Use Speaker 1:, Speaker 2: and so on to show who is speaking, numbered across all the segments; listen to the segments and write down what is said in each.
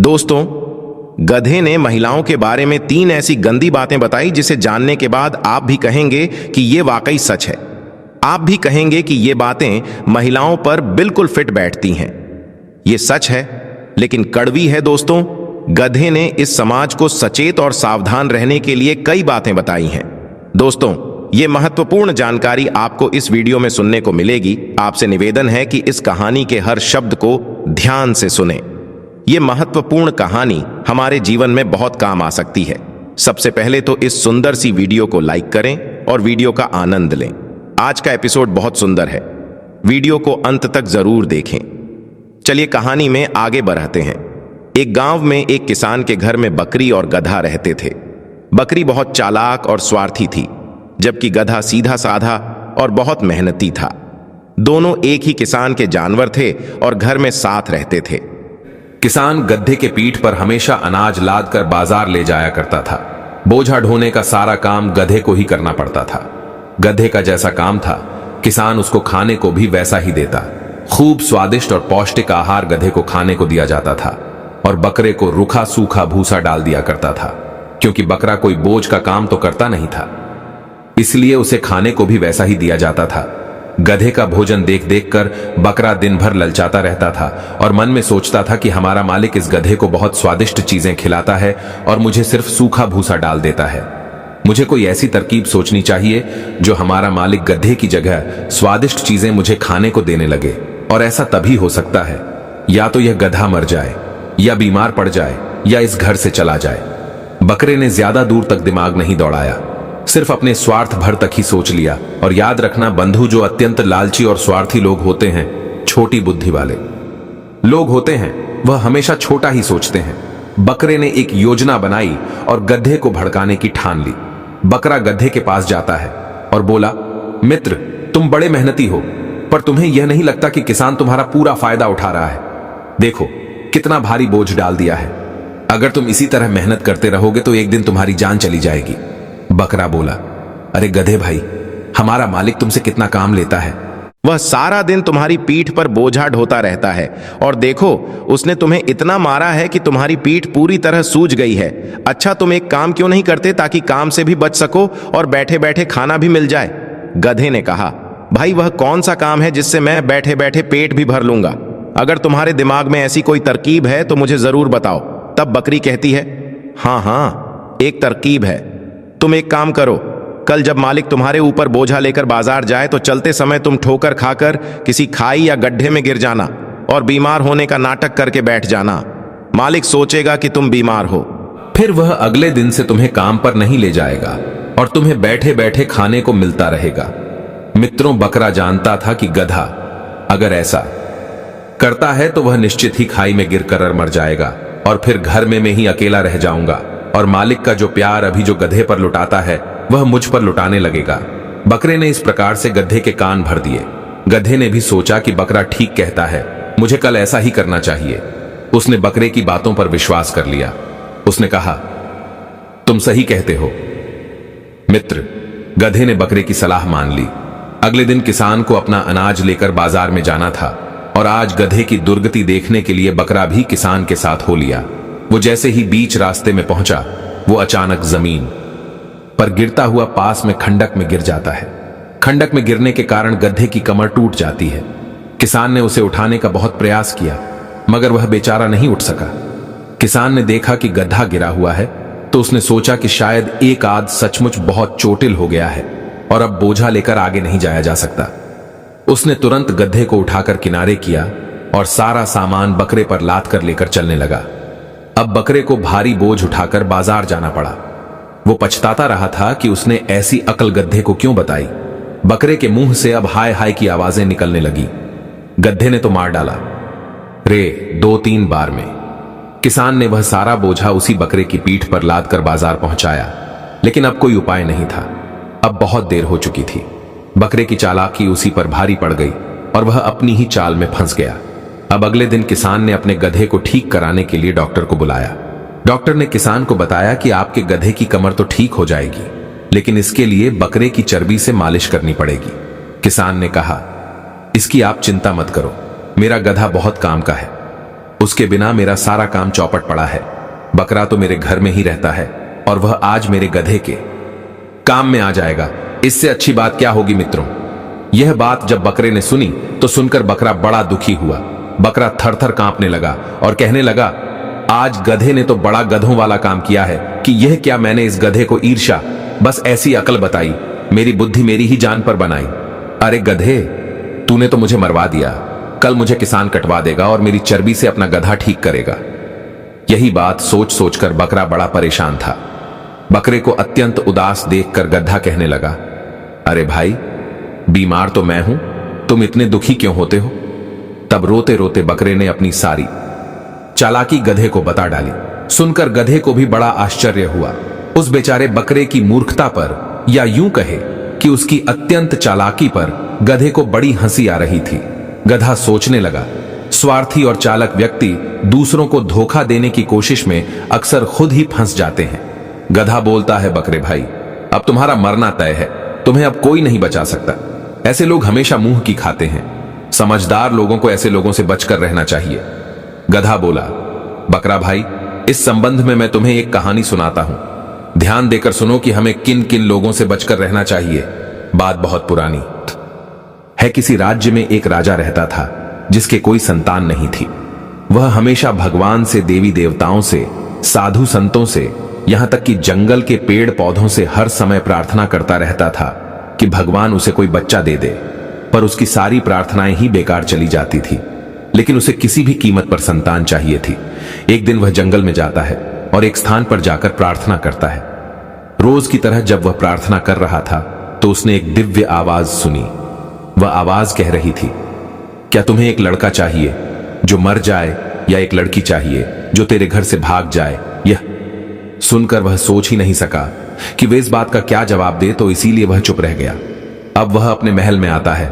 Speaker 1: दोस्तों, गधे ने महिलाओं के बारे में 3 ऐसी गंदी बातें बताई जिसे जानने के बाद आप भी कहेंगे कि ये वाकई सच है। आप भी कहेंगे कि ये बातें महिलाओं पर बिल्कुल फिट बैठती हैं। ये सच है, लेकिन कड़वी है दोस्तों। गधे ने इस समाज को सचेत और सावधान रहने के लिए कई बातें बताई हैं। दोस्तों, ये महत्वपूर्ण जानकारी आपको इस वीडियो में सुनने को मिलेगी। आपसे निवेदन है कि इस कहानी के हर शब्द को ध्यान से सुनें। ये महत्वपूर्ण कहानी हमारे जीवन में बहुत काम आ सकती है। सबसे पहले तो इस सुंदर सी वीडियो को लाइक करें और वीडियो का आनंद लें। आज का एपिसोड बहुत सुंदर है, वीडियो को अंत तक जरूर देखें। चलिए कहानी में आगे बढ़ते हैं। एक गांव में एक किसान के घर में बकरी और गधा रहते थे। बकरी बहुत चालाक और स्वार्थी थी, जबकि गधा सीधा साधा और बहुत मेहनती था। दोनों एक ही किसान के जानवर थे और घर में साथ रहते थे।
Speaker 2: किसान गधे के पीठ पर हमेशा अनाज लाद कर बाजार ले जाया करता था। बोझा ढोने का सारा काम गधे को ही करना पड़ता था। गधे का जैसा काम था, किसान उसको खाने को भी वैसा ही देता। खूब स्वादिष्ट और पौष्टिक आहार गधे को खाने को दिया जाता था और बकरे को रूखा सूखा भूसा डाल दिया करता था, क्योंकि बकरा कोई बोझ का काम तो करता नहीं था, इसलिए उसे खाने को भी वैसा ही दिया जाता था। गधे का भोजन देख देख कर बकरा दिन भर ललचाता रहता था और मन में सोचता था कि हमारा मालिक इस गधे को बहुत स्वादिष्ट चीजें खिलाता है और मुझे सिर्फ सूखा भूसा डाल देता है। मुझे कोई ऐसी तरकीब सोचनी चाहिए जो हमारा मालिक गधे की जगह स्वादिष्ट चीजें मुझे खाने को देने लगे। और ऐसा तभी हो सकता है या तो यह गधा मर जाए, या बीमार पड़ जाए, या इस घर से चला जाए। बकरे ने ज्यादा दूर तक दिमाग नहीं दौड़ाया, सिर्फ अपने स्वार्थ भर तक ही सोच लिया। और याद रखना बंधु, जो अत्यंत लालची और स्वार्थी लोग होते हैं, छोटी बुद्धि वाले लोग होते हैं, वह हमेशा छोटा ही सोचते हैं। बकरे ने एक योजना बनाई और गधे को भड़काने की ठान ली। बकरा गधे के पास जाता है और बोला, मित्र, तुम बड़े मेहनती हो, पर तुम्हें यह नहीं लगता कि किसान तुम्हारा पूरा फायदा उठा रहा है? देखो कितना भारी बोझ डाल दिया है। अगर तुम इसी तरह मेहनत करते रहोगे तो एक दिन तुम्हारी जान चली जाएगी। बकरा बोला, अरे गधे भाई, हमारा मालिक तुमसे कितना काम लेता है।
Speaker 1: वह सारा दिन तुम्हारी पीठ पर बोझा ढोता रहता है और देखो, उसने तुम्हें इतना मारा है कि तुम्हारी पीठ पूरी तरह सूज गई है। अच्छा, तुम एक काम क्यों नहीं करते ताकि काम से भी बच सको और बैठे बैठे खाना भी मिल जाए? गधे ने कहा, भाई, वह कौन सा काम है जिससे मैं बैठे बैठे पेट भी भर लूंगा? अगर तुम्हारे दिमाग में ऐसी कोई तरकीब है तो मुझे जरूर बताओ। तब बकरी कहती है, हाँ, एक तरकीब है। तुम एक काम करो, कल जब मालिक तुम्हारे ऊपर बोझा लेकर बाजार जाए तो चलते समय तुम ठोकर खाकर किसी खाई या गड्ढे में गिर जाना और बीमार होने का नाटक करके बैठ जाना। मालिक सोचेगा कि तुम बीमार हो।
Speaker 2: फिर वह अगले दिन से तुम्हें काम पर नहीं ले जाएगा और तुम्हें बैठे बैठे खाने को मिलता रहेगा। मित्रों, बकरा जानता था कि गधा अगर ऐसा करता है तो वह निश्चित ही खाई में गिरकर मर जाएगा और फिर घर में मैं ही अकेला रह जाऊंगा और मालिक का जो प्यार अभी जो गधे पर लुटाता है वह मुझ पर लुटाने लगेगा। बकरे ने इस प्रकार से गधे के कान भर दिए। गधे ने भी सोचा कि बकरा ठीक कहता है, मुझे कल ऐसा ही करना चाहिए। उसने बकरे की बातों पर विश्वास कर लिया। उसने कहा, तुम सही कहते हो मित्र। गधे ने बकरे की सलाह मान ली। अगले दिन किसान को अपना अनाज लेकर बाजार में जाना था और आज गधे की दुर्गति देखने के लिए बकरा भी किसान के साथ हो लिया। वो जैसे ही बीच रास्ते में पहुंचा, वो अचानक जमीन पर गिरता हुआ पास में खंडक में गिर जाता है। खंडक में गिरने के कारण गधे की कमर टूट जाती है। किसान ने उसे उठाने का बहुत प्रयास किया, मगर वह बेचारा नहीं उठ सका। किसान ने देखा कि गधा गिरा हुआ है तो उसने सोचा कि शायद एक आध सचमुच बहुत चोटिल हो गया है और अब बोझा लेकर आगे नहीं जाया जा सकता। उसने तुरंत गधे को उठाकर किनारे किया और सारा सामान बकरे पर लाद कर लेकर चलने लगा। अब बकरे को भारी बोझ उठाकर बाजार जाना पड़ा। वो पछताता रहा था कि उसने ऐसी अकल गधे को क्यों बताई। बकरे के मुंह से अब हाय हाय की आवाजें निकलने लगी। गधे ने तो मार डाला रे 2-3 बार में। किसान ने वह सारा बोझा उसी बकरे की पीठ पर लाद कर बाजार पहुंचाया, लेकिन अब कोई उपाय नहीं था। अब बहुत देर हो चुकी थी। बकरे की चालाकी उसी पर भारी पड़ गई और वह अपनी ही चाल में फंस गया। अब अगले दिन किसान ने अपने गधे को ठीक कराने के लिए डॉक्टर को बुलाया। डॉक्टर ने किसान को बताया कि आपके गधे की कमर तो ठीक हो जाएगी, लेकिन इसके लिए बकरे की चर्बी से मालिश करनी पड़ेगी। किसान ने कहा, इसकी आप चिंता मत करो, मेरा गधा बहुत काम का है। उसके बिना मेरा सारा काम चौपट पड़ा है। बकरा तो मेरे घर में ही रहता है और वह आज मेरे गधे के काम में आ जाएगा। इससे अच्छी बात क्या होगी मित्रों। यह बात जब बकरे ने सुनी तो सुनकर बकरा बड़ा दुखी हुआ। बकरा थर थर कांपने लगा और कहने लगा, आज गधे ने तो बड़ा गधों वाला काम किया है कि यह क्या मैंने इस गधे को ईर्ष्या बस ऐसी अकल बताई, मेरी बुद्धि मेरी ही जान पर बनाई। अरे गधे, तूने तो मुझे मरवा दिया। कल मुझे किसान कटवा देगा और मेरी चर्बी से अपना गधा ठीक करेगा। यही बात सोच सोचकर बकरा बड़ा परेशान था। बकरे को अत्यंत उदास देखकर गधा कहने लगा, अरे भाई, बीमार तो मैं हूं, तुम इतने दुखी क्यों होते हो? तब रोते रोते बकरे ने अपनी सारी चालाकी गधे को बता डाली। सुनकर गधे को भी बड़ा आश्चर्य हुआ। उस बेचारे बकरे की मूर्खता पर, या यूं कहे कि उसकी अत्यंत चालाकी पर गधे को बड़ी हंसी आ रही थी। गधा सोचने लगा, स्वार्थी और चालक व्यक्ति दूसरों को धोखा देने की कोशिश में अक्सर खुद ही फंस जाते हैं। गधा बोलता है, बकरे भाई, अब तुम्हारा मरना तय है, तुम्हें अब कोई नहीं बचा सकता। ऐसे लोग हमेशा मुंह की खाते हैं। समझदार लोगों को ऐसे लोगों से बचकर रहना चाहिए। गधा बोला, बकरा भाई, इस संबंध में मैं तुम्हें एक कहानी सुनाता हूं, ध्यान देकर सुनो कि हमें किन किन लोगों से बचकर रहना चाहिए। बात बहुत पुरानी है। किसी राज्य में एक राजा रहता था जिसके कोई संतान नहीं थी। वह हमेशा भगवान से, देवी देवताओं से, साधु संतों से, यहां तक कि जंगल के पेड़ पौधों से हर समय प्रार्थना करता रहता था कि भगवान उसे कोई बच्चा दे दे। पर उसकी सारी प्रार्थनाएं ही बेकार चली जाती थी। लेकिन उसे किसी भी कीमत पर संतान चाहिए थी। एक दिन वह जंगल में जाता है और एक स्थान पर जाकर प्रार्थना करता है। रोज की तरह जब वह प्रार्थना कर रहा था तो उसने एक दिव्य आवाज सुनी। वह आवाज कह रही थी, क्या तुम्हें एक लड़का चाहिए जो मर जाए, या एक लड़की चाहिए जो तेरे घर से भाग जाए? यह सुनकर वह सोच ही नहीं सका कि वे इस बात का क्या जवाब दे, तो इसीलिए वह चुप रह गया। अब वह अपने महल में आता है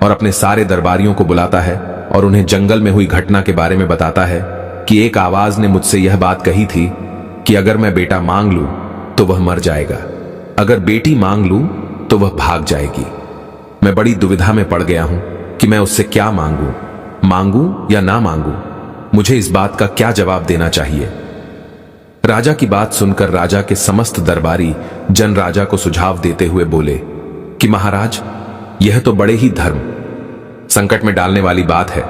Speaker 2: और अपने सारे दरबारियों को बुलाता है और उन्हें जंगल में हुई घटना के बारे में बताता है कि एक आवाज ने मुझसे यह बात कही थी कि अगर मैं बेटा मांग लूं तो वह मर जाएगा, अगर बेटी मांग लूं तो वह भाग जाएगी। मैं बड़ी दुविधा में पड़ गया हूं कि मैं उससे क्या मांगूं, मांगूं या ना मांगूं। मुझे इस बात का क्या जवाब देना चाहिए? राजा की बात सुनकर राजा के समस्त दरबारी जन राजा को सुझाव देते हुए बोले कि महाराज, यह तो बड़े ही धर्म संकट में डालने वाली बात है।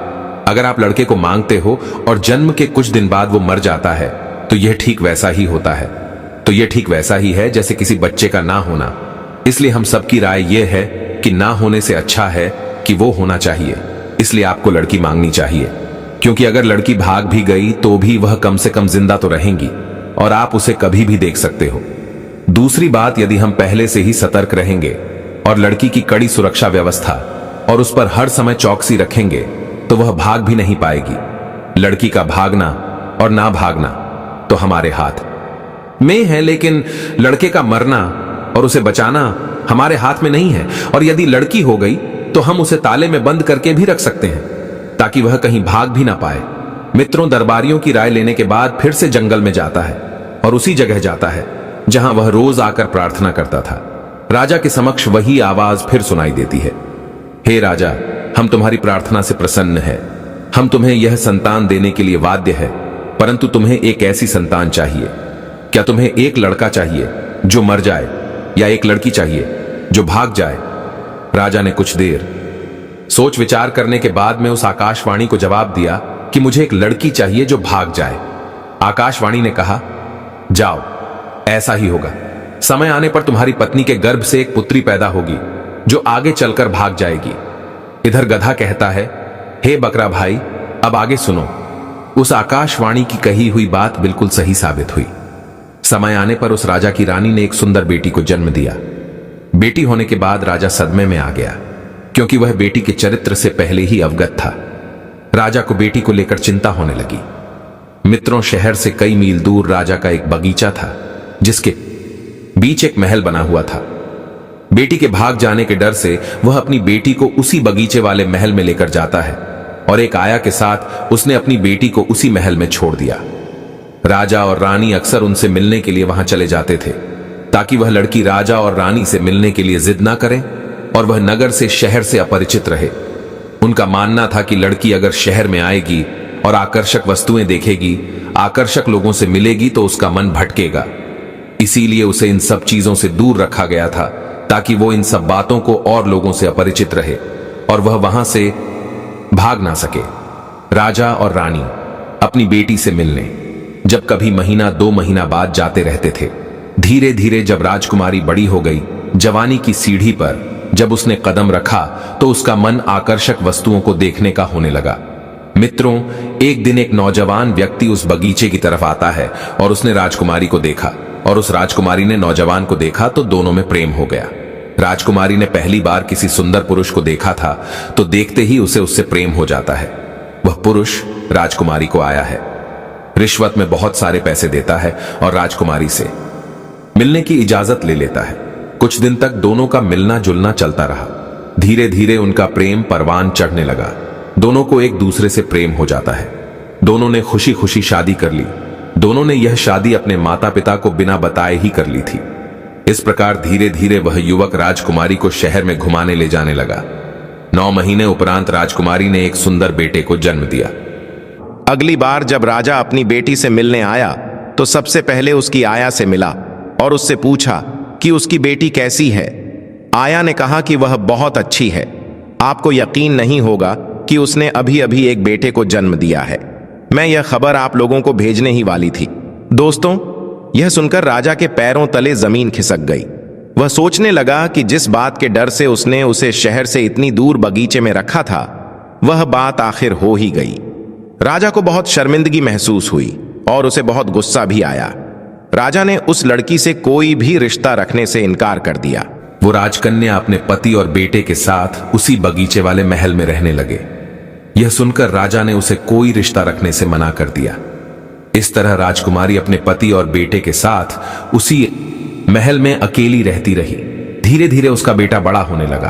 Speaker 2: अगर आप लड़के को मांगते हो और जन्म के कुछ दिन बाद वो मर जाता है तो यह ठीक वैसा ही होता है। तो यह ठीक वैसा ही है जैसे किसी बच्चे का ना होना। इसलिए हम सबकी राय यह है कि ना होने से अच्छा है कि वो होना चाहिए। इसलिए आपको लड़की मांगनी चाहिए, क्योंकि अगर लड़की भाग भी गई तो भी वह कम से कम जिंदा तो रहेंगी और आप उसे कभी भी देख सकते हो। दूसरी बात, यदि हम पहले से ही सतर्क रहेंगे और लड़की की कड़ी सुरक्षा व्यवस्था और उस पर हर समय चौकसी रखेंगे तो वह भाग भी नहीं पाएगी। लड़की का भागना और ना भागना तो हमारे हाथ में है, लेकिन लड़के का मरना और उसे बचाना हमारे हाथ में नहीं है। और यदि लड़की हो गई तो हम उसे ताले में बंद करके भी रख सकते हैं ताकि वह कहीं भाग भी ना पाए। मित्रों, दरबारियों की राय लेने के बाद फिर से जंगल में जाता है और उसी जगह जाता है जहां वह रोज आकर प्रार्थना करता था। राजा के समक्ष वही आवाज फिर सुनाई देती है, हे राजा, हम तुम्हारी प्रार्थना से प्रसन्न है। हम तुम्हें यह संतान देने के लिए वाध्य है, परंतु तुम्हें एक ऐसी संतान चाहिए। क्या तुम्हें एक लड़का चाहिए जो मर जाए, या एक लड़की चाहिए जो भाग जाए? राजा ने कुछ देर सोच विचार करने के बाद में उस आकाशवाणी को जवाब दिया कि मुझे एक लड़की चाहिए जो भाग जाए। आकाशवाणी ने कहा, जाओ, ऐसा ही होगा। समय आने पर तुम्हारी पत्नी के गर्भ से एक पुत्री पैदा होगी जो आगे चलकर भाग जाएगी। इधर गधा कहता है, हे बकरा भाई, अब आगे सुनो। उस आकाशवाणी की कही हुई बात बिल्कुल सही साबित हुई। समय आने पर उस राजा की रानी ने एक सुंदर बेटी को जन्म दिया। बेटी होने के बाद राजा सदमे में आ गया, क्योंकि वह बेटी के चरित्र से पहले ही अवगत था। राजा को बेटी को लेकर चिंता होने लगी। मित्रों, शहर से कई मील दूर राजा का एक बगीचा था जिसके बीच एक महल बना हुआ था। बेटी के भाग जाने के डर से वह अपनी बेटी को उसी बगीचे वाले महल में लेकर जाता है और एक आया के साथ उसने अपनी बेटी को उसी महल में छोड़ दिया। राजा और रानी अक्सर उनसे मिलने के लिए वहां चले जाते थे ताकि वह लड़की राजा और रानी से मिलने के लिए जिद ना करे और वह नगर से, शहर से अपरिचित रहे। उनका मानना था कि लड़की अगर शहर में आएगी और आकर्षक वस्तुएं देखेगी, आकर्षक लोगों से मिलेगी तो उसका मन भटकेगा। इसीलिए उसे इन सब चीजों से दूर रखा गया था, ताकि वो इन सब बातों को और लोगों से अपरिचित रहे और वह वहां से भाग ना सके। राजा और रानी अपनी बेटी से मिलने जब कभी महीना 2 महीना बाद जाते रहते थे। धीरे धीरे जब राजकुमारी बड़ी हो गई, जवानी की सीढ़ी पर जब उसने कदम रखा तो उसका मन आकर्षक वस्तुओं को देखने का होने लगा। मित्रों, एक दिन एक नौजवान व्यक्ति उस बगीचे की तरफ आता है और उसने राजकुमारी को देखा और उस राजकुमारी ने नौजवान को देखा तो दोनों में प्रेम हो गया। राजकुमारी ने पहली बार किसी सुंदर पुरुष को देखा था तो देखते ही उसे उससे प्रेम हो जाता है। वह पुरुष राजकुमारी को आया है, रिश्वत में बहुत सारे पैसे देता है और राजकुमारी से मिलने की इजाजत ले लेता है। कुछ दिन तक दोनों का मिलना जुलना चलता रहा। धीरे धीरे उनका प्रेम परवान चढ़ने लगा। दोनों को एक दूसरे से प्रेम हो जाता है। दोनों ने खुशी खुशी शादी कर ली। दोनों ने यह शादी अपने माता पिता को बिना बताए ही कर ली थी। इस प्रकार धीरे धीरे वह युवक राजकुमारी को शहर में घुमाने ले जाने लगा। 9 महीने उपरांत राजकुमारी ने एक सुंदर बेटे को जन्म दिया।
Speaker 1: अगली बार जब राजा अपनी बेटी से मिलने आया तो सबसे पहले उसकी आया से मिला और उससे पूछा कि उसकी बेटी कैसी है। आया ने कहा कि वह बहुत अच्छी है। आपको यकीन नहीं होगा कि उसने अभी अभी एक बेटे को जन्म दिया है। मैं यह खबर आप लोगों को भेजने ही वाली थी। दोस्तों, यह सुनकर राजा के पैरों तले जमीन खिसक गई। वह सोचने लगा कि जिस बात के डर से उसने उसे शहर से इतनी दूर बगीचे में रखा था, वह बात आखिर हो ही गई। राजा को बहुत शर्मिंदगी महसूस हुई और उसे बहुत गुस्सा भी आया। राजा ने उस लड़की से कोई भी रिश्ता रखने से इनकार कर दिया।
Speaker 2: वो राजकन्या अपने पति और बेटे के साथ उसी बगीचे वाले महल में रहने लगे। यह सुनकर राजा ने उसे कोई रिश्ता रखने से मना कर दिया। इस तरह राजकुमारी अपने पति और बेटे के साथ उसी महल में अकेली रहती रही। धीरे धीरे उसका बेटा बड़ा होने लगा।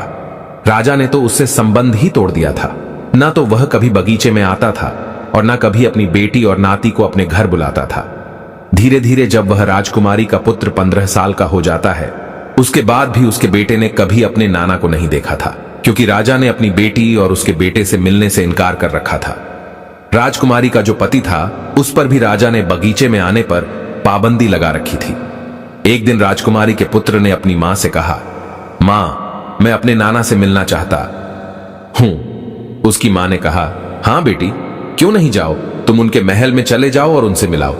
Speaker 2: राजा ने तो उससे संबंध ही तोड़ दिया था। ना तो वह कभी बगीचे में आता था और ना कभी अपनी बेटी और नाती को अपने घर बुलाता था। धीरे धीरे जब वह राजकुमारी का पुत्र 15 साल का हो जाता है, उसके बाद भी उसके बेटे ने कभी अपने नाना को नहीं देखा था, क्योंकि राजा ने अपनी बेटी और उसके बेटे से मिलने से इनकार कर रखा था। राजकुमारी का जो पति था, उस पर भी राजा ने बगीचे में आने पर पाबंदी लगा रखी थी। एक दिन राजकुमारी के पुत्र ने अपनी मां से कहा, मां, मैं अपने नाना से मिलना चाहता हूं। उसकी मां ने कहा, हां बेटी, क्यों नहीं जाओ, तुम उनके महल में चले जाओ और उनसे मिलाओ।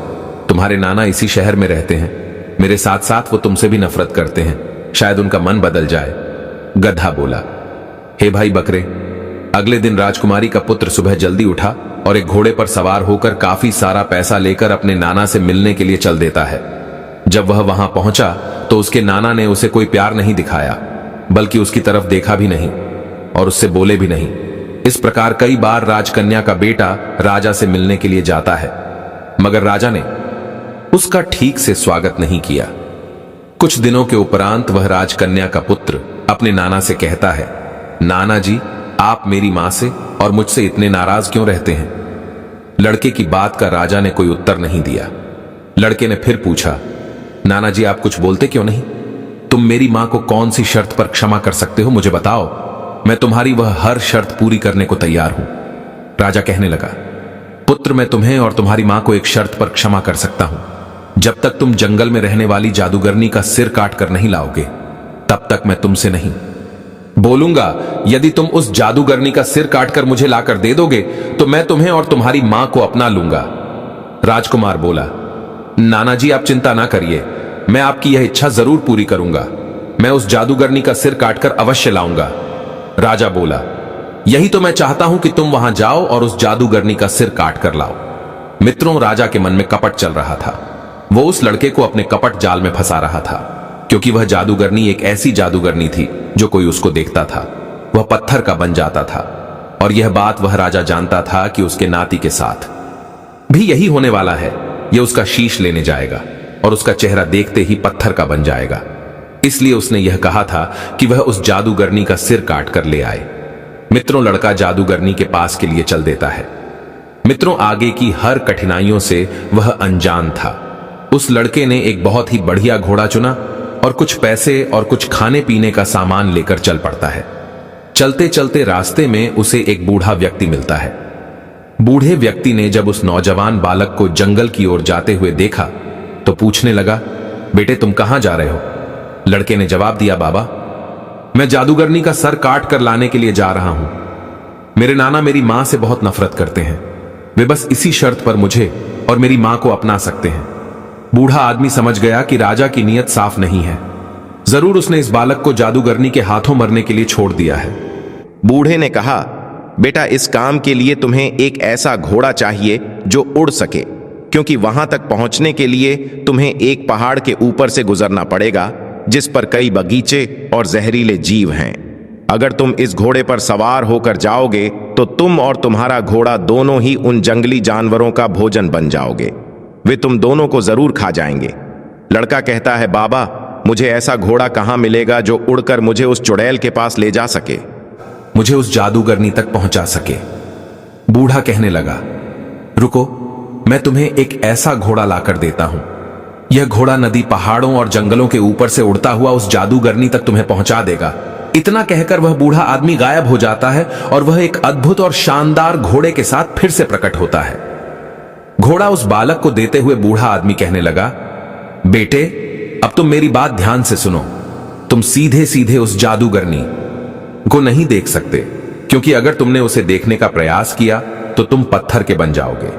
Speaker 2: तुम्हारे नाना इसी शहर में रहते हैं। मेरे साथ साथ वो तुमसे भी नफरत करते हैं, शायद उनका मन बदल जाए। गधा बोला, हे भाई बकरे। अगले दिन राजकुमारी का पुत्र सुबह जल्दी उठा और एक घोड़े पर सवार होकर काफी सारा पैसा लेकर अपने नाना से मिलने के लिए चल देता है। जब वह वहां पहुंचा तो उसके नाना ने उसे कोई प्यार नहीं दिखाया, बल्कि उसकी तरफ देखा भी नहीं और उससे बोले भी नहीं। इस प्रकार कई बार राजकन्या का बेटा राजा से मिलने के लिए जाता है, मगर राजा ने उसका ठीक से स्वागत नहीं किया। कुछ दिनों के उपरांत वह राजकन्या का पुत्र अपने नाना से कहता है, नाना जी, आप मेरी मां से और मुझसे इतने नाराज क्यों रहते हैं? लड़के की बात का राजा ने कोई उत्तर नहीं दिया। लड़के ने फिर पूछा, नाना जी, आप कुछ बोलते क्यों नहीं? तुम मेरी मां को कौन सी शर्त पर क्षमा कर सकते हो, मुझे बताओ। मैं तुम्हारी वह हर शर्त पूरी करने को तैयार हूं। राजा कहने लगा, पुत्र, मैं तुम्हें और तुम्हारी मां को एक शर्त पर क्षमा कर सकता हूं। जब तक तुम जंगल में रहने वाली जादूगरनी का सिर काट कर नहीं लाओगे, तब तक मैं तुमसे नहीं बोलूंगा। यदि तुम उस जादूगरनी का सिर काटकर मुझे लाकर दे दोगे तो मैं तुम्हें और तुम्हारी मां को अपना लूंगा। राजकुमार बोला, नाना जी, आप चिंता ना करिए, मैं आपकी यह इच्छा जरूर पूरी करूंगा। मैं उस जादूगरनी का सिर काटकर अवश्य लाऊंगा। राजा बोला, यही तो मैं चाहता हूं कि तुम वहां जाओ और उस जादूगरनी का सिर काट कर लाओ। मित्रों, राजा के मन में कपट चल रहा था। वो उस लड़के को अपने कपट जाल में फंसा रहा था, क्योंकि वह जादूगरनी एक ऐसी जादूगरनी थी जो कोई उसको देखता था वह पत्थर का बन जाता था। और यह बात वह राजा जानता था कि उसके नाती के साथ भी यही होने वाला है। यह उसका शीश लेने जाएगा और उसका चेहरा देखते ही पत्थर का बन जाएगा। इसलिए उसने यह कहा था कि वह उस जादूगरनी का सिर काट कर ले आए। मित्रों, लड़का जादूगरनी के पास के लिए चल देता है। मित्रों, आगे की हर कठिनाइयों से वह अनजान था। उस लड़के ने एक बहुत ही बढ़िया घोड़ा चुना और कुछ पैसे और कुछ खाने पीने का सामान लेकर चल पड़ता है। चलते चलते रास्ते में उसे एक बूढ़ा व्यक्ति मिलता है। बूढ़े व्यक्ति ने जब उस नौजवान बालक को जंगल की ओर जाते हुए देखा तो पूछने लगा, बेटे तुम कहां जा रहे हो? लड़के ने जवाब दिया, बाबा मैं जादूगरनी का सर काट कर लाने के लिए जा रहा हूं। मेरे नाना मेरी मां से बहुत नफरत करते हैं। वे बस इसी शर्त पर मुझे और मेरी मां को अपना सकते हैं। बूढ़ा आदमी समझ गया कि राजा की नीयत साफ नहीं है। जरूर उसने इस बालक को जादूगरनी के हाथों मरने के लिए छोड़ दिया है।
Speaker 1: बूढ़े ने कहा, बेटा इस काम के लिए तुम्हें एक ऐसा घोड़ा चाहिए जो उड़ सके, क्योंकि वहां तक पहुंचने के लिए तुम्हें एक पहाड़ के ऊपर से गुजरना पड़ेगा जिस पर कई बगीचे और जहरीले जीव हैं। अगर तुम इस घोड़े पर सवार होकर जाओगे तो तुम और तुम्हारा घोड़ा दोनों ही उन जंगली जानवरों का भोजन बन जाओगे। वे तुम दोनों को जरूर खा जाएंगे। लड़का कहता है, बाबा मुझे ऐसा घोड़ा कहां मिलेगा जो उड़कर मुझे उस चुड़ैल के पास ले जा सके,
Speaker 2: मुझे उस जादूगरनी तक पहुंचा सके। बूढ़ा कहने लगा, रुको मैं तुम्हें एक ऐसा घोड़ा लाकर देता हूं। यह घोड़ा नदी, पहाड़ों और जंगलों के ऊपर से उड़ता हुआ उस जादूगरनी तक तुम्हें पहुंचा देगा। इतना कहकर वह बूढ़ा आदमी गायब हो जाता है और वह एक अद्भुत और शानदार घोड़े के साथ फिर से प्रकट होता है। घोड़ा उस बालक को देते हुए बूढ़ा आदमी कहने लगा, बेटे अब तुम मेरी बात ध्यान से सुनो। तुम सीधे सीधे उस जादूगरनी को नहीं देख सकते, क्योंकि अगर तुमने उसे देखने का प्रयास किया तो तुम पत्थर के बन जाओगे।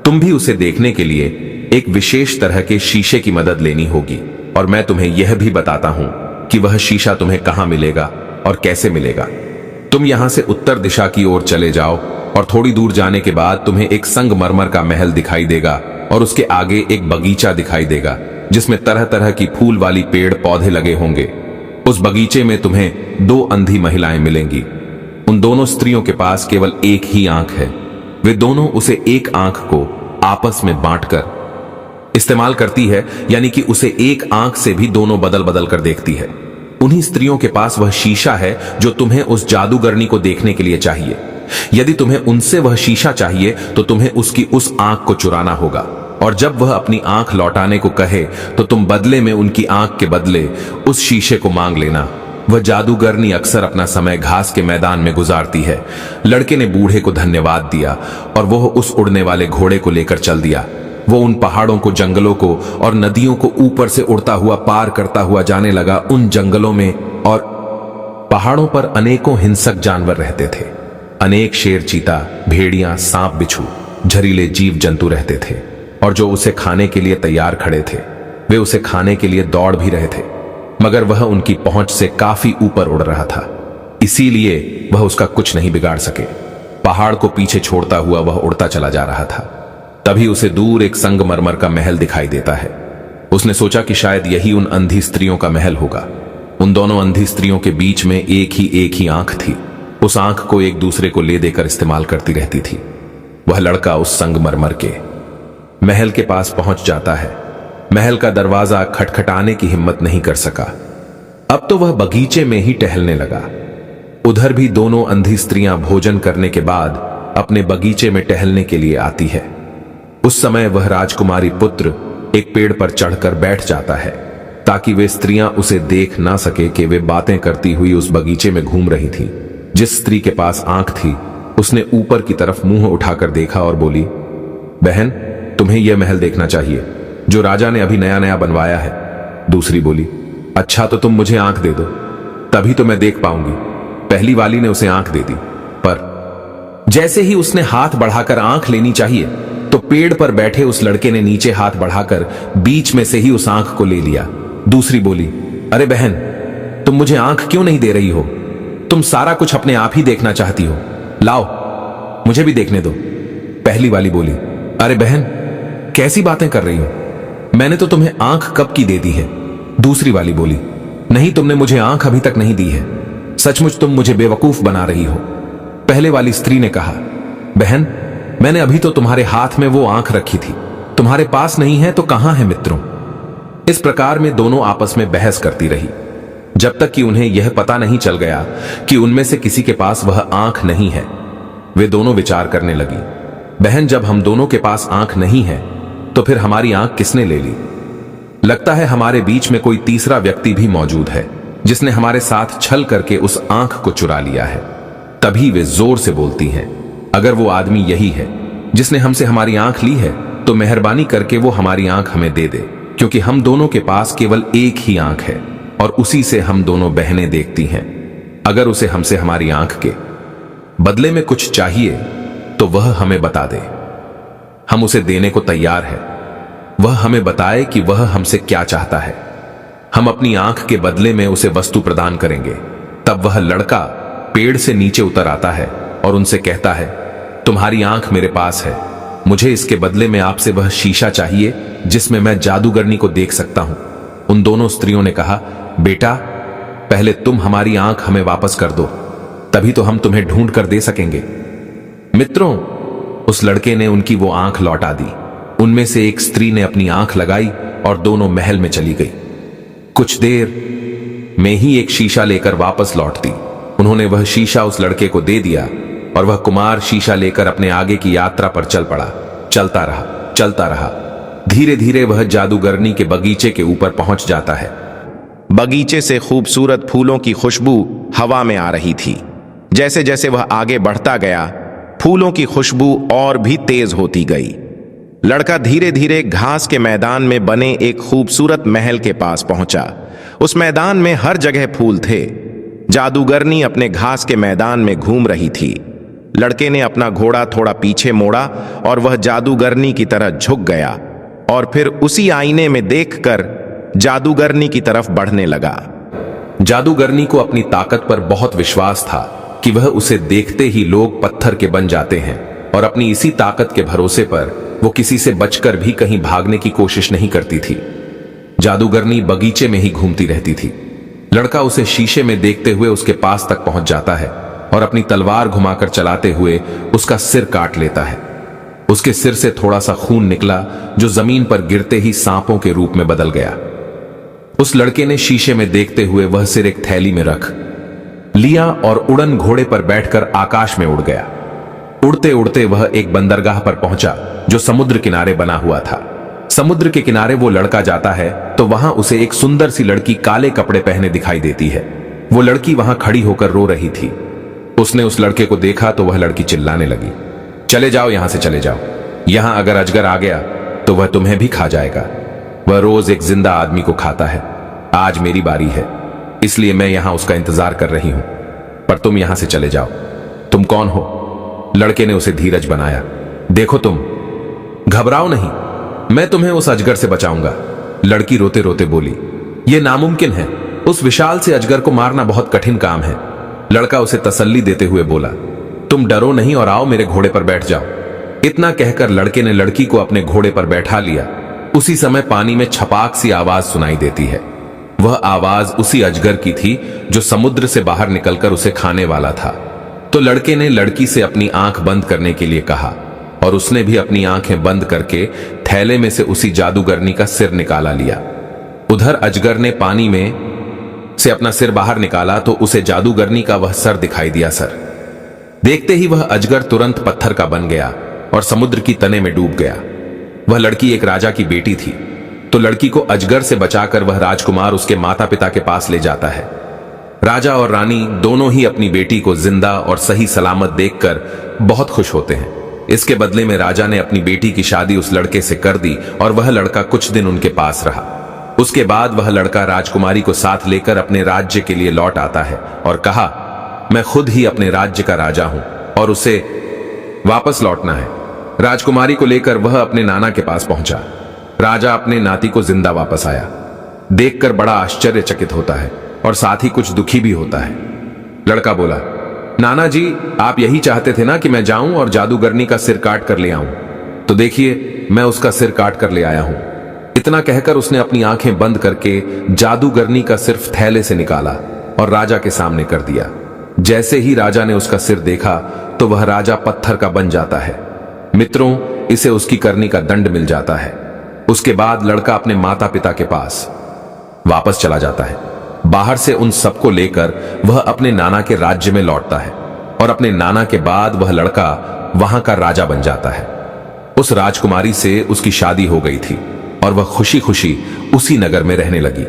Speaker 2: तुम भी उसे देखने के लिए एक विशेष तरह के शीशे की मदद लेनी होगी, और मैं तुम्हें यह भी बताता हूं कि वह शीशा तुम्हें कहां मिलेगा और कैसे मिलेगा। तुम यहां से उत्तर दिशा की ओर चले जाओ और थोड़ी दूर जाने के बाद तुम्हें एक संगमरमर का महल दिखाई देगा और उसके आगे एक बगीचा दिखाई देगा जिसमें तरह तरह की फूल वाली पेड़ पौधे लगे होंगे। उस बगीचे में तुम्हें 2 अंधी महिलाएं मिलेंगी। उन दोनों स्त्रियों के पास केवल एक ही आंख है। वे दोनों उसे एक आंख को आपस में बांटकर इस्तेमाल करती है, यानी कि उसे एक आंख से भी दोनों बदल बदल कर देखती है। उन्हीं स्त्रियों के पास वह शीशा है जो तुम्हें उस जादूगरनी को देखने के लिए चाहिए। यदि तुम्हें उनसे वह शीशा चाहिए तो तुम्हें उसकी उस आंख को चुराना होगा, और जब वह अपनी आंख लौटाने को कहे तो तुम बदले में उनकी आंख के बदले उस शीशे को मांग लेना। वह जादूगरनी अक्सर अपना समय घास के मैदान में गुजारती है। लड़के ने बूढ़े को धन्यवाद दिया और वह उस उड़ने वाले घोड़े को लेकर चल दिया। वो उन पहाड़ों को, जंगलों को और नदियों को ऊपर से उड़ता हुआ पार करता हुआ जाने लगा। उन जंगलों में और पहाड़ों पर अनेकों हिंसक जानवर रहते थे। अनेक शेर, चीता, भेड़ियां, सांप, बिच्छू, जहरीले जीव जंतु रहते थे, और जो उसे खाने के लिए तैयार खड़े थे। वे उसे खाने के लिए दौड़ भी रहे थे, मगर वह उनकी पहुंच से काफी ऊपर उड़ रहा था, इसीलिए वह उसका कुछ नहीं बिगाड़ सके। पहाड़ को पीछे छोड़ता हुआ वह उड़ता चला जा रहा था। तभी उसे दूर एक संगमरमर का महल दिखाई देता है। उसने सोचा कि शायद यही उन अंधी स्त्रियों का महल होगा। उन दोनों अंधी स्त्रियों के बीच में एक ही आंख थी। उस आंख को एक दूसरे को ले देकर इस्तेमाल करती रहती थी। वह लड़का उस संगमरमर के महल के पास पहुंच जाता है। महल का दरवाजा खटखटाने की हिम्मत नहीं कर सका। अब तो वह बगीचे में ही टहलने लगा। उधर भी दोनों अंधी स्त्रियां भोजन करने के बाद अपने बगीचे में टहलने के लिए आती है। उस समय वह राजकुमारी पुत्र एक पेड़ पर चढ़कर बैठ जाता है ताकि वे स्त्रियां उसे देख ना सके कि वे बातें करती हुई उस बगीचे में घूम रही थी। जिस स्त्री के पास आंख थी उसने ऊपर की तरफ मुंह उठाकर देखा और बोली, बहन तुम्हें यह महल देखना चाहिए जो राजा ने अभी नया नया बनवाया है। दूसरी बोली, अच्छा तो तुम मुझे आंख दे दो, तभी तो मैं देख पाऊंगी। पहली वाली ने उसे आंख दे दी, पर जैसे ही उसने हाथ बढ़ाकर आंख लेनी चाहिए तो पेड़ पर बैठे उस लड़के ने नीचे हाथ बढ़ाकर बीच में से ही उस आंख को ले लिया। दूसरी बोली, अरे बहन तुम मुझे आंख क्यों नहीं दे रही हो? तुम सारा कुछ अपने आप ही देखना चाहती हो, लाओ मुझे भी देखने दो। पहली वाली बोली, अरे बहन कैसी बातें कर रही हो, मैंने तो तुम्हें आंख कब की दे दी है। दूसरी वाली बोली, नहीं तुमने मुझे आंख अभी तक नहीं दी है, सचमुच तुम मुझे बेवकूफ बना रही हो। पहले वाली स्त्री ने कहा, बहन मैंने अभी तो तुम्हारे हाथ में वो आंख रखी थी, तुम्हारे पास नहीं है तो कहां है मित्रों। इस प्रकार में दोनों आपस में बहस करती रही जब तक कि उन्हें यह पता नहीं चल गया कि उनमें से किसी के पास वह आंख नहीं है। वे दोनों विचार करने लगी, बहन जब हम दोनों के पास आंख नहीं है तो फिर हमारी आंख किसने ले ली? लगता है हमारे बीच में कोई तीसरा व्यक्ति भी मौजूद है जिसने हमारे साथ छल करके उस आंख को चुरा लिया है। तभी वे जोर से बोलती हैं, अगर वो आदमी यही है जिसने हमसे हमारी आंख ली है तो मेहरबानी करके वो हमारी आंख हमें दे दे, क्योंकि हम दोनों के पास केवल एक ही आंख है और उसी से हम दोनों बहनें देखती हैं। अगर उसे हमसे हमारी आंख के बदले में कुछ चाहिए तो वह हमें बता दे, हम उसे देने को तैयार है। वह हमें बताए कि वह हमसे क्या चाहता है, हम अपनी आंख के बदले में उसे वस्तु प्रदान करेंगे। तब वह लड़का पेड़ से नीचे उतर आता है और उनसे कहता है, तुम्हारी आंख मेरे पास है, मुझे इसके बदले में आपसे वह शीशा चाहिए जिसमें मैं जादूगरनी को देख सकता हूं। उन दोनों स्त्रियों ने कहा, बेटा पहले तुम हमारी आंख हमें वापस कर दो, तभी तो हम तुम्हें ढूंढ कर दे सकेंगे। मित्रों, उस लड़के ने उनकी वो आंख लौटा दी। उनमें से एक स्त्री ने अपनी आंख लगाई और दोनों महल में चली गई। कुछ देर में ही एक शीशा लेकर वापस लौटती। उन्होंने वह शीशा उस लड़के को दे दिया और वह कुमार शीशा लेकर अपने आगे की यात्रा पर चल पड़ा। चलता रहा, चलता रहा। धीरे धीरे वह जादूगरनी के बगीचे के ऊपर पहुंच जाता है।
Speaker 1: बगीचे से खूबसूरत फूलों की खुशबू हवा में आ रही थी। जैसे जैसे वह आगे बढ़ता गया, फूलों की खुशबू और भी तेज होती गई। लड़का धीरे धीरे घास के मैदान में बने एक खूबसूरत महल के पास पहुंचा। उस मैदान में हर जगह फूल थे। जादूगरनी अपने घास के मैदान में घूम रही थी। लड़के ने अपना घोड़ा थोड़ा पीछे मोड़ा और वह जादूगरनी की तरह झुक गया और फिर उसी आईने में देखकर जादूगरनी की तरफ बढ़ने लगा।
Speaker 2: जादूगरनी को अपनी ताकत पर बहुत विश्वास था कि वह उसे देखते ही लोग पत्थर के बन जाते हैं, और अपनी इसी ताकत के भरोसे पर वो किसी से बचकर भी कहीं भागने की कोशिश नहीं करती थी। जादूगरनी बगीचे में ही घूमती रहती थी। लड़का उसे शीशे में देखते हुए उसके पास तक पहुंच जाता है और अपनी तलवार घुमाकर चलाते हुए उसका सिर काट लेता है। उसके सिर से थोड़ा सा खून निकला जो जमीन पर गिरते ही सांपों के रूप में बदल गया। उस लड़के ने शीशे में देखते हुए वह सिर एक थैली में रख लिया और उड़न घोड़े पर बैठकर आकाश में उड़ गया। उड़ते उड़ते वह एक बंदरगाह पर पहुंचा जो समुद्र किनारे बना हुआ था। समुद्र के किनारे वो लड़का जाता है तो वहां उसे एक सुंदर सी लड़की काले कपड़े पहने दिखाई देती है। वो लड़की वहां खड़ी होकर रो रही थी। उसने उस लड़के को देखा तो वह लड़की चिल्लाने लगी, चले जाओ, यहां से चले जाओ। यहां अगर अजगर आ गया तो वह तुम्हें भी खा जाएगा। वह रोज एक जिंदा आदमी को खाता है। आज मेरी बारी है, इसलिए मैं यहां उसका इंतजार कर रही हूं, पर तुम यहां से चले जाओ। तुम कौन हो? लड़के ने उसे धीरज बनाया। देखो, तुम घबराओ नहीं, मैं तुम्हें उस अजगर से बचाऊंगा। लड़की रोते रोते बोली, यह नामुमकिन है, उस विशाल से अजगर को मारना बहुत कठिन काम है। लड़का उसे तसल्ली देते हुए बोला, तुम डरो नहीं और आओ मेरे घोड़े पर बैठ जाओ। इतना कहकर लड़के ने लड़की को अपने घोड़े पर बैठा लिया। उसी समय पानी में छपाक सी आवाज सुनाई देती है। वह आवाज उसी अजगर की थी जो समुद्र से बाहर निकलकर उसे खाने वाला था। तो लड़के ने लड़की से अपनी आंख बंद करने के लिए कहा और उसने भी अपनी आंखें बंद करके थैले में से उसी जादूगरनी का सिर निकाला लिया। उधर अजगर ने पानी में से अपना सिर बाहर निकाला तो उसे जादूगरनी का वह सर दिखाई दिया। सर देखते ही वह अजगर तुरंत पत्थर का बन गया और समुद्र की तने में डूब गया। वह लड़की एक राजा की बेटी थी, तो लड़की को अजगर से बचाकर वह राजकुमार उसके माता पिता के पास ले जाता है। राजा और रानी दोनों ही अपनी बेटी को जिंदा और सही सलामत देखकर बहुत खुश होते हैं। इसके बदले में राजा ने अपनी बेटी की शादी उस लड़के से कर दी और वह लड़का कुछ दिन उनके पास रहा। उसके बाद वह लड़का राजकुमारी को साथ लेकर अपने राज्य के लिए लौट आता है और कहा, मैं खुद ही अपने राज्य का राजा हूं और उसे वापस लौटना है। राजकुमारी को लेकर वह अपने नाना के पास पहुंचा। राजा अपने नाती को जिंदा वापस आया देखकर बड़ा आश्चर्यचकित होता है और साथ ही कुछ दुखी भी होता है। लड़का बोला, नाना जी, आप यही चाहते थे ना कि मैं जाऊं और जादूगरनी का सिर काट कर ले आऊं, तो देखिए मैं उसका सिर काट कर ले आया हूं। इतना कहकर उसने अपनी आंखें बंद करके जादूगरनी का सिर्फ थैले से निकाला और राजा के सामने कर दिया। जैसे ही राजा ने उसका सिर देखा तो वह राजा पत्थर का बन जाता है। मित्रों, इसे उसकी करनी का दंड मिल जाता है। उसके बाद लड़का अपने माता पिता के पास वापस चला जाता है। बाहर से उन सबको लेकर वह अपने नाना के राज्य में लौटता है और अपने नाना के बाद वह लड़का वहां का राजा बन जाता है। उस राजकुमारी से उसकी शादी हो गई थी और वह खुशी खुशी उसी नगर में रहने लगी।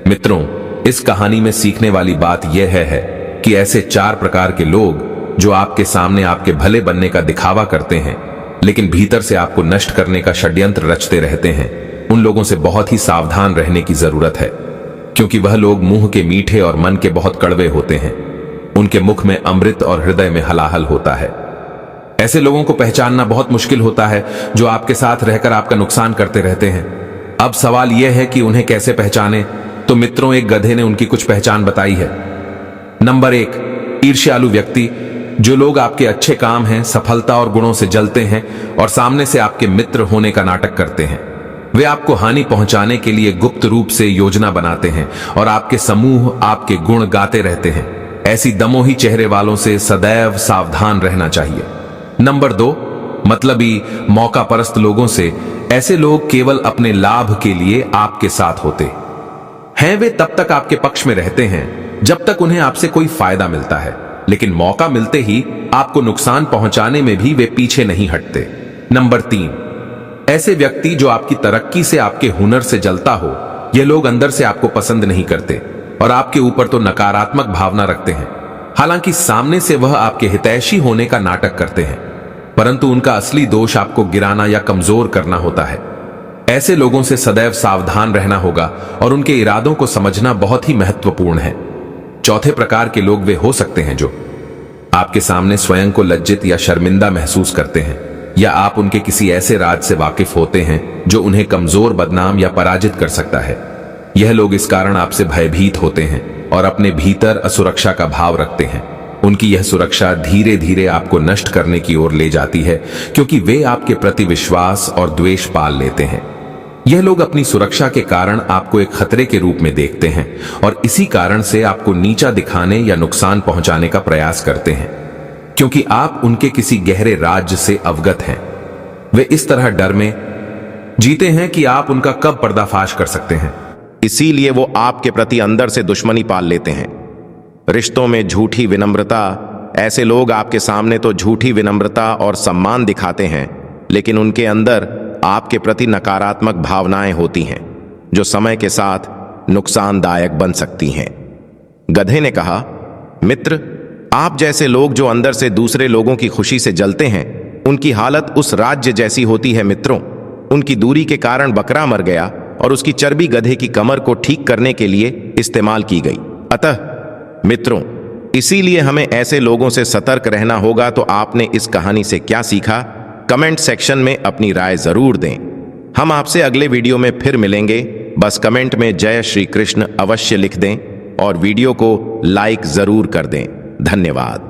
Speaker 2: मित्रों, इस कहानी में सीखने वाली बात यह है कि ऐसे 4 प्रकार के लोग जो आपके सामने आपके भले बनने का दिखावा करते हैं लेकिन भीतर से आपको नष्ट करने का षड्यंत्र रचते रहते हैं, उन लोगों से बहुत ही सावधान रहने की जरूरत है, क्योंकि वह लोग मुंह के मीठे और मन के बहुत कड़वे होते हैं। उनके मुख में अमृत और हृदय में हलाहल होता है। ऐसे लोगों को पहचानना बहुत मुश्किल होता है जो आपके साथ रहकर आपका नुकसान करते रहते हैं। अब सवाल यह है कि उन्हें कैसे पहचाने। तो मित्रों, एक गधे ने उनकी कुछ पहचान बताई है। नंबर 1, ईर्ष्यालु व्यक्ति। जो लोग आपके अच्छे काम हैं, सफलता और गुणों से जलते हैं और सामने से आपके मित्र होने का नाटक करते हैं। वे आपको हानि पहुंचाने के लिए गुप्त रूप से योजना बनाते हैं और आपके समूह आपके गुण गाते रहते हैं। ऐसी दमोही चेहरे वालों से सदैव सावधान रहना चाहिए। नंबर 2, मतलबी मौका परस्त लोगों से। ऐसे लोग केवल अपने लाभ के लिए आपके साथ होते हैं। वे तब तक आपके पक्ष में रहते हैं जब तक उन्हें आपसे कोई फायदा मिलता है, लेकिन मौका मिलते ही आपको नुकसान पहुंचाने में भी वे पीछे नहीं हटते। नंबर 3, ऐसे व्यक्ति जो आपकी तरक्की से, आपके हुनर से जलता हो। ये लोग अंदर से आपको पसंद नहीं करते और आपके ऊपर तो नकारात्मक भावना रखते हैं। हालांकि सामने से वह आपके हितैषी होने का नाटक करते हैं, परंतु उनका असली दोष आपको गिराना या कमजोर करना होता है। ऐसे लोगों से सदैव सावधान रहना होगा और उनके इरादों को समझना बहुत ही महत्वपूर्ण है। चौथे प्रकार के लोग वे हो सकते हैं जो आपके सामने स्वयं को लज्जित या शर्मिंदा महसूस करते हैं, या आप उनके किसी ऐसे राज से वाकिफ होते हैं जो उन्हें कमजोर, बदनाम या पराजित कर सकता है। यह लोग इस कारण आपसे भयभीत होते हैं और अपने भीतर असुरक्षा का भाव रखते हैं। उनकी यह सुरक्षा धीरे धीरे आपको नष्ट करने की ओर ले जाती है, क्योंकि वे आपके प्रति विश्वास और द्वेष पाल लेते हैं। यह लोग अपनी सुरक्षा के कारण आपको एक खतरे के रूप में देखते हैं और इसी कारण से आपको नीचा दिखाने या नुकसान पहुंचाने का प्रयास करते हैं, क्योंकि आप उनके किसी गहरे राज से अवगत हैं। वे इस तरह डर में जीते हैं कि आप उनका कब पर्दाफाश कर सकते हैं।
Speaker 1: इसीलिए वो आपके प्रति अंदर से दुश्मनी पाल लेते हैं। रिश्तों में झूठी विनम्रता। ऐसे लोग आपके सामने तो झूठी विनम्रता और सम्मान दिखाते हैं, लेकिन उनके अंदर आपके प्रति नकारात्मक भावनाएं होती हैं जो समय के साथ नुकसानदायक बन सकती हैं। गधे ने कहा, मित्र, आप जैसे लोग जो अंदर से दूसरे लोगों की खुशी से जलते हैं, उनकी हालत उस राज्य जैसी होती है। मित्रों, उनकी दूरी के कारण बकरा मर गया और उसकी चर्बी गधे की कमर को ठीक करने के लिए इस्तेमाल की गई। अतः मित्रों, इसीलिए हमें ऐसे लोगों से सतर्क रहना होगा। तो आपने इस कहानी से क्या सीखा? कमेंट सेक्शन में अपनी राय जरूर दें। हम आपसे अगले वीडियो में फिर मिलेंगे। बस कमेंट में जय श्री कृष्ण अवश्य लिख दें और वीडियो को लाइक जरूर कर दें। धन्यवाद।